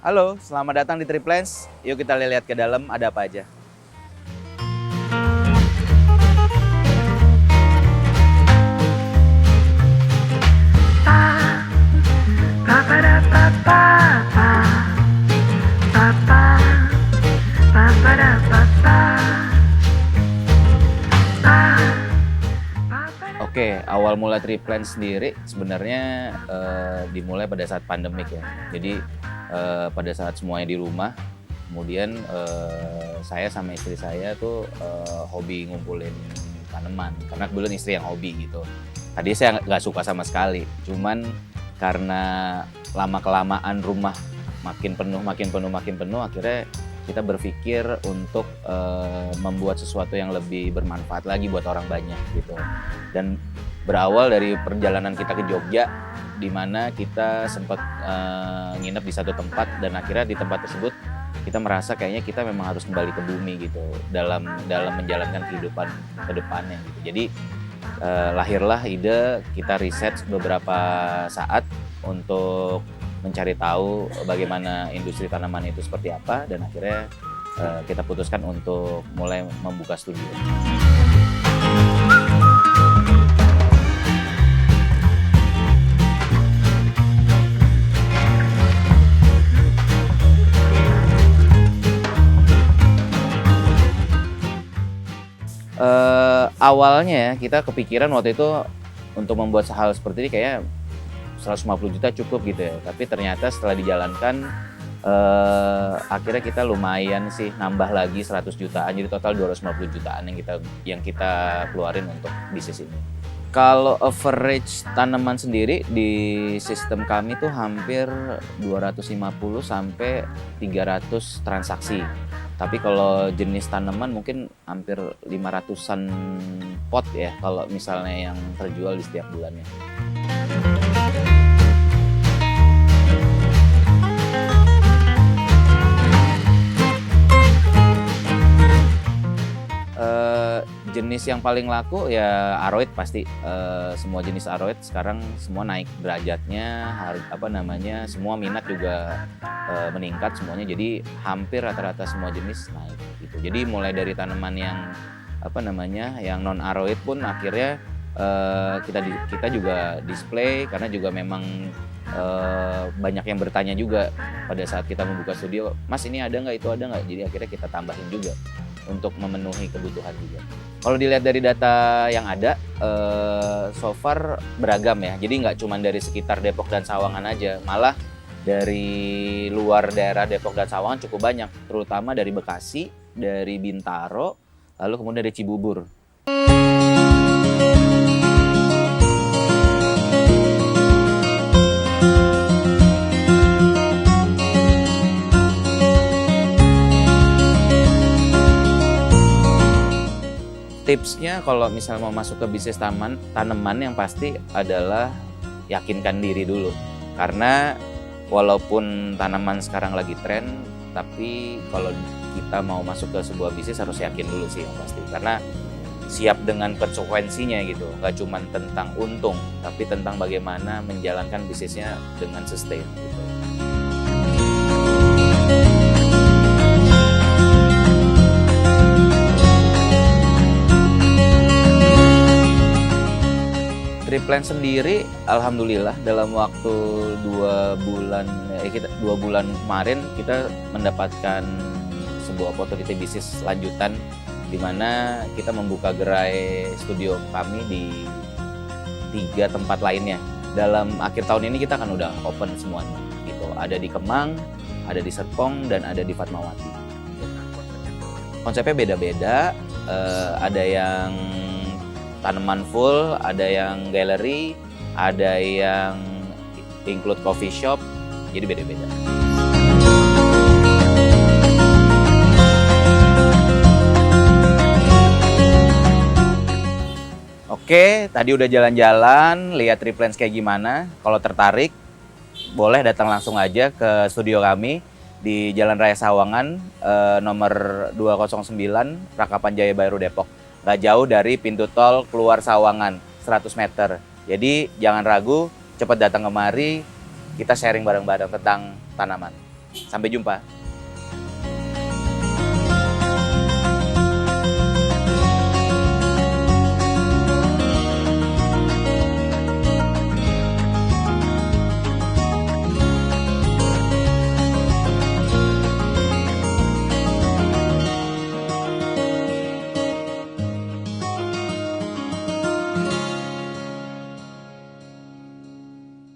Halo, selamat datang di Triplans. Yuk kita lihat ke dalam ada apa aja. Oke, awal mula Triplans sendiri sebenarnya dimulai pada saat pandemik ya. Jadi pada saat semuanya di rumah, kemudian saya sama istri saya tuh hobi ngumpulin tanaman. Karena kebetulan istri yang hobi gitu. Tadi saya nggak suka sama sekali, cuman karena lama-kelamaan rumah makin penuh, akhirnya kita berpikir untuk membuat sesuatu yang lebih bermanfaat lagi buat orang banyak gitu. Dan berawal dari perjalanan kita ke Jogja, di mana kita sempat nginep di satu tempat dan akhirnya di tempat tersebut kita merasa kayaknya kita memang harus kembali ke bumi gitu dalam menjalankan kehidupan ke depannya gitu. Jadi lahirlah ide, kita riset beberapa saat untuk mencari tahu bagaimana industri tanaman itu seperti apa, dan akhirnya kita putuskan untuk mulai membuka studio. Awalnya kita kepikiran waktu itu untuk membuat hal seperti ini kayak 150 juta cukup gitu ya, tapi ternyata setelah dijalankan akhirnya kita lumayan sih nambah lagi 100 jutaan, jadi total 250 jutaan yang kita keluarin untuk bisnis ini. Kalau average tanaman sendiri di sistem kami tuh hampir 250 sampai 300 transaksi. Tapi kalau jenis tanaman mungkin hampir 500-an pot ya kalau misalnya yang terjual di setiap bulannya. Jenis yang paling laku ya aroid pasti. Semua jenis aroid sekarang semua naik derajatnya, semua minat juga meningkat semuanya. Jadi hampir rata-rata semua jenis naik gitu. Jadi mulai dari tanaman yang non aroid pun akhirnya kita juga display, karena juga memang banyak yang bertanya juga pada saat kita membuka studio, Mas ini ada nggak, itu ada nggak? Jadi akhirnya kita tambahin juga untuk memenuhi kebutuhan juga. Kalau dilihat dari data yang ada, so far beragam ya. Jadi nggak cuma dari sekitar Depok dan Sawangan aja, malah dari luar daerah Depok dan Sawangan cukup banyak, terutama dari Bekasi, dari Bintaro, lalu kemudian dari Cibubur. Tipsnya kalau misalnya mau masuk ke bisnis tanaman yang pasti adalah yakinkan diri dulu. Karena walaupun tanaman sekarang lagi tren, tapi kalau kita mau masuk ke sebuah bisnis harus yakin dulu sih yang pasti. Karena siap dengan konsekuensinya gitu. Nggak cuma tentang untung, tapi tentang bagaimana menjalankan bisnisnya dengan sustain gitu. Triplans sendiri, alhamdulillah dalam waktu 2 bulan kemarin kita mendapatkan sebuah opportunity bisnis lanjutan, di mana kita membuka gerai studio kami di 3 tempat lainnya. Dalam akhir tahun ini kita akan udah open semuanya gitu. Ada di Kemang, ada di Serpong, dan ada di Fatmawati. Konsepnya beda-beda, ada yang tanaman full, ada yang gallery, ada yang include coffee shop, jadi beda-beda. Oke, tadi udah jalan-jalan, lihat Triplans kayak gimana. Kalau tertarik, boleh datang langsung aja ke studio kami di Jalan Raya Sawangan, nomor 209, Rakapan Jaya Baru, Depok. Nggak jauh dari pintu tol keluar Sawangan, 100 meter. Jadi jangan ragu, cepat datang kemari, kita sharing bareng-bareng tentang tanaman. Sampai jumpa.